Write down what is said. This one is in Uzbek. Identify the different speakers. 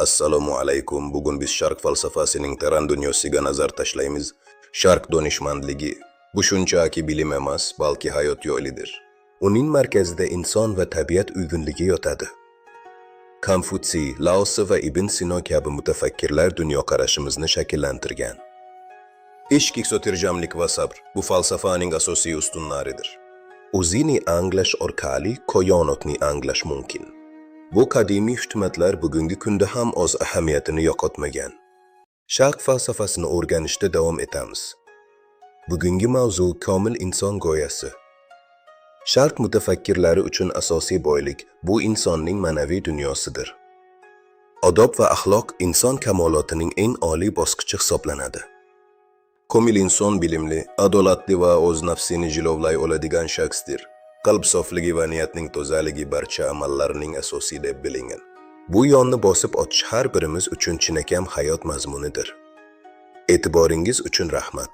Speaker 1: Assalomu alaykum. Bugun biz Sharq falsafasining teran dunyosiga nazar tashlaymiz. Sharq donishmandligi bu shunchaki bilim emas, balki hayot yo'lidir. Uning markazida inson va tabiat uyg'unligi yotadi. Konfutsiy, Lao Tse va Ibn Sino kabi mutafakkirlar dunyoqarashimizni shakllantirgan. Ishq, eksoterjamlik va sabr bu falsafaning asosiy ustunlaridir. O'zini anglash orqali koinotni anglash mumkin. Bu qadimiy hikmatlar bugungi kunda ham o'z ahamiyatini yo'qotmagan. Sharq falsafasini o'rganishda davom etamiz. Bugungi mavzu komil inson g'oyasi. Sharq mutafakkirlari uchun asosiy boylik bu insonning ma'naviy dunyosidir. Odob va axloq inson kamolotining eng oliy bosqichi hisoblanadi. Komil inson bilimli, adolatli va o'z nafsini jilovlay oladigan shaxsdir. Qalb sofligi va niyatning tozaligi barcha amallarning asosiy deb bilingan. Bu yonni bosib o'tish har birimiz uchun chinakam hayot mazmunidir. E'tiboringiz uchun rahmat.